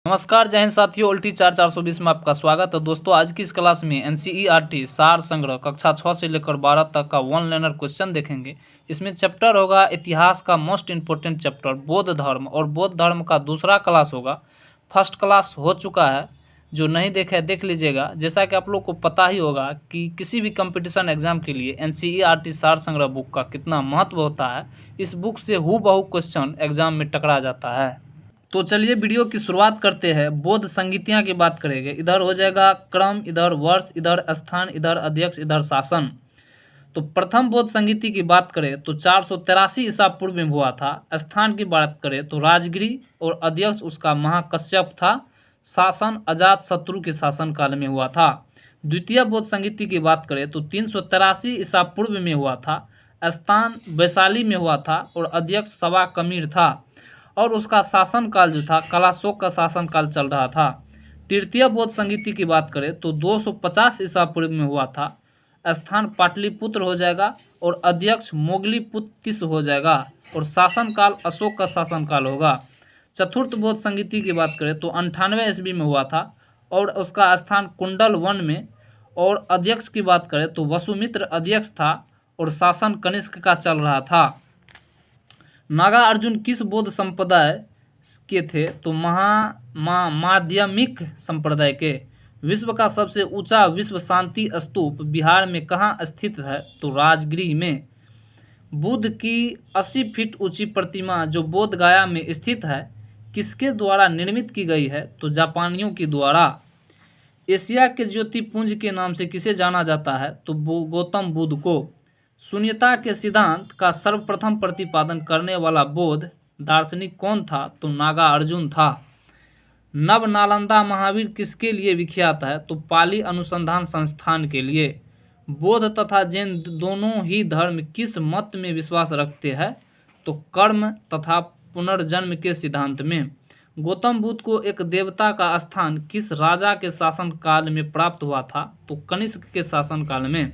नमस्कार, जय हिंद साथियों। उल्टी 420 में आपका स्वागत है। दोस्तों, आज की इस क्लास में एनसीईआरटी सार संग्रह कक्षा 6 से लेकर 12 तक का वन लाइनर क्वेश्चन देखेंगे। इसमें चैप्टर होगा इतिहास का मोस्ट इंपोर्टेंट चैप्टर बौद्ध धर्म, और बौद्ध धर्म का दूसरा क्लास होगा। फर्स्ट क्लास हो चुका है, जो नहीं देखे देख लीजिएगा। जैसा कि आप लोग को पता ही होगा कि किसी भी कंपटीशन एग्जाम के लिए एनसीईआरटी सार संग्रह बुक का कितना महत्व होता है। इस बुक से हूबहू क्वेश्चन एग्जाम में टकरा जाता है। तो चलिए वीडियो की शुरुआत करते हैं। बौद्ध संगीतियाँ की बात करेंगे। इधर हो जाएगा क्रम, इधर वर्ष, इधर स्थान, इधर अध्यक्ष, इधर शासन। तो प्रथम बौद्ध संगीति की बात करें तो 483 ईसा पूर्व में हुआ था। स्थान की बात करें तो राजगिरी, और अध्यक्ष उसका महाकश्यप था। शासन अजात शत्रु के शासन काल में हुआ था। द्वितीय बौद्ध संगीति की बात करें तो 383 ईसा पूर्व में हुआ था। स्थान वैशाली में हुआ था, और अध्यक्ष सवा कमीर था, और उसका शासन काल जो था कलाशोक का शासन काल चल रहा था। तृतीय बौद्ध संगीति की बात करें तो 250 ईसा पूर्व में हुआ था। स्थान पाटलिपुत्र हो जाएगा, और अध्यक्ष मोगलीपुत्र हो जाएगा, और शासन काल अशोक का शासन काल होगा। चतुर्थ बौद्ध संगीति की बात करें तो 98 ईस्वी में हुआ था, और उसका स्थान कुंडल वन में। और अध्यक्ष की बात करें तो वसुमित्र अध्यक्ष था, और शासन कनिष्क का चल रहा था। नागार्जुन किस बौद्ध संप्रदाय के थे तो माध्यमिक संप्रदाय के। विश्व का सबसे ऊंचा विश्व शांति स्तूप बिहार में कहाँ स्थित है तो राजगृह में। बुद्ध की 80 फीट ऊंची प्रतिमा जो बोध गया में स्थित है किसके द्वारा निर्मित की गई है तो जापानियों के द्वारा। एशिया के ज्योतिपुंज के नाम से किसे जाना जाता है तो गौतम बुद्ध को। शून्यता के सिद्धांत का सर्वप्रथम प्रतिपादन करने वाला बौद्ध दार्शनिक कौन था तो नागार्जुन था। नव नालंदा महावीर किसके लिए विख्यात है तो पाली अनुसंधान संस्थान के लिए। बौद्ध तथा जैन दोनों ही धर्म किस मत में विश्वास रखते हैं तो कर्म तथा पुनर्जन्म के सिद्धांत में। गौतम बुद्ध को एक देवता का स्थान किस राजा के शासन काल में प्राप्त हुआ था तो कनिष्क के शासन काल में।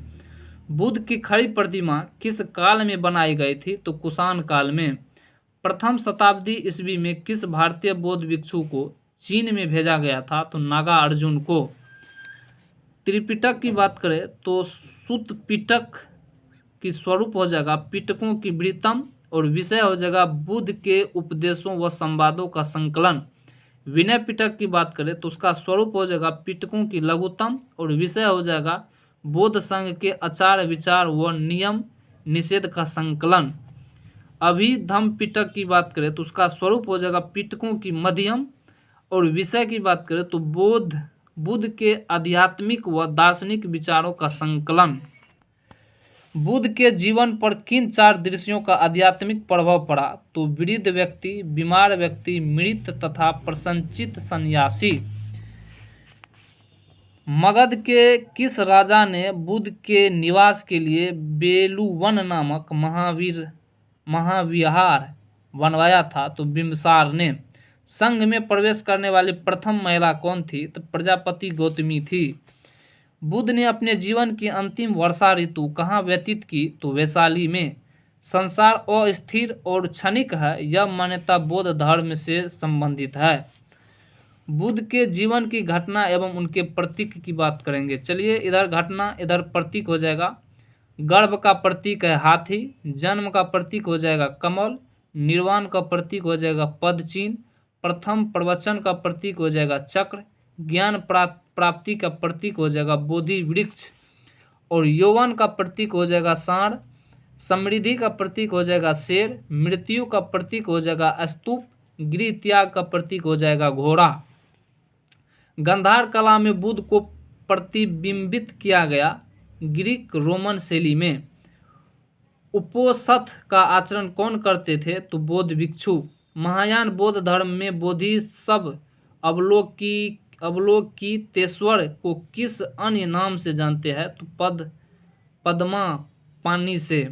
बुद्ध की खड़ी प्रतिमा किस काल में बनाई गई थी तो कुषाण काल में। प्रथम शताब्दी ईस्वी में किस भारतीय बौद्ध भिक्षु को चीन में भेजा गया था तो नागार्जुन को। त्रिपिटक की बात करें तो सुत्त पिटक की स्वरूप हो जाएगा पिटकों की वृत्तम, और विषय हो जाएगा बुद्ध के उपदेशों व संवादों का संकलन। विनय पिटक की बात करें तो उसका स्वरूप हो जाएगा पिटकों की लघुतम, और विषय हो जाएगा बौद्ध संघ के आचार विचार व नियम निषेध का संकलन। अभिधम्म पिटक की बात करें तो उसका स्वरूप हो जाएगा पिटकों की मध्यम, और विषय की बात करें तो बुद्ध के आध्यात्मिक व दार्शनिक विचारों का संकलन। बुद्ध के जीवन पर किन 4 दृश्यों का आध्यात्मिक प्रभाव पड़ा तो वृद्ध व्यक्ति, बीमार व्यक्ति, मृत तथा प्रसन्नचित्त सन्यासी। मगध के किस राजा ने बुद्ध के निवास के लिए बेलूवन नामक महाविहार बनवाया था तो बिम्बसार ने। संघ में प्रवेश करने वाली प्रथम महिला कौन थी तो प्रजापति गौतमी थी। बुद्ध ने अपने जीवन की अंतिम वर्षा ऋतु कहाँ व्यतीत की तो वैशाली में। संसार अस्थिर और क्षणिक है, यह मान्यता बौद्ध धर्म से संबंधित है। बुद्ध के जीवन की घटना एवं उनके प्रतीक की बात करेंगे। चलिए, इधर घटना इधर प्रतीक हो जाएगा। गर्भ का प्रतीक है हाथी, जन्म का प्रतीक हो जाएगा कमल, निर्वाण का प्रतीक हो जाएगा पद चिन्ह, प्रथम प्रवचन का प्रतीक हो जाएगा चक्र, ज्ञान प्राप्ति का प्रतीक हो जाएगा बोधि वृक्ष, और यौवन का प्रतीक हो जाएगा सांड, समृद्धि का प्रतीक हो जाएगा शेर, मृत्यु का प्रतीक हो जाएगा स्तूप, गृह त्याग का प्रतीक हो जाएगा घोड़ा। गंधार कला में बुद्ध को प्रतिबिंबित किया गया ग्रीक रोमन शैली में। उपोषथ का आचरण कौन करते थे तो बौद्ध भिक्षु। महायान बौद्ध धर्म में बोधिसत्व अवलोकितेश्वर को किस अन्य नाम से जानते हैं तो पद्मा पानी से।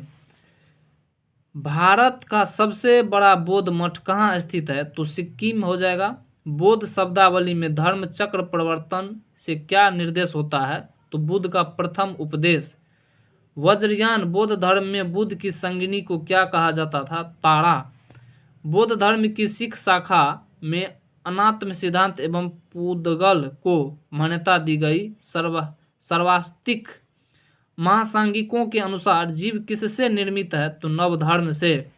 भारत का सबसे बड़ा बौद्ध मठ कहाँ स्थित है तो सिक्किम हो जाएगा। बौद्ध शब्दावली में धर्म चक्र प्रवर्तन से क्या निर्देश होता है तो बुद्ध का प्रथम उपदेश। वज्रयान बौद्ध धर्म में बुद्ध की संगिनी को क्या कहा जाता था तारा। बौद्ध धर्म की सिख शाखा में अनात्म सिद्धांत एवं पूदगल को मान्यता दी गई। सर्वास्तिक महासांगिकों के अनुसार जीव किससे निर्मित है? तो नवधर्म से।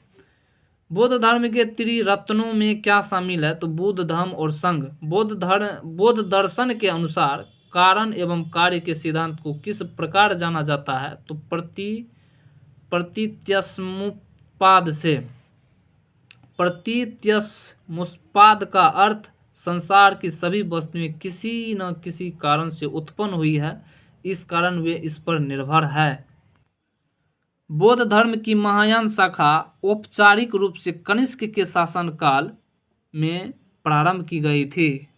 बौद्ध धर्म के त्रिरत्नों में क्या शामिल है? तो बुद्ध, धम्म और संघ। बौद्ध दर्शन के अनुसार कारण एवं कार्य के सिद्धांत को किस प्रकार जाना जाता है? तो प्रतीत्यसमुपपाद से। प्रतीत्यसमुपपाद का अर्थ संसार की सभी वस्तुएं किसी न किसी कारण से उत्पन्न हुई है, इस कारण वे इस पर निर्भर है। बौद्ध धर्म की महायान शाखा औपचारिक रूप से कनिष्क के शासनकाल में प्रारंभ की गई थी।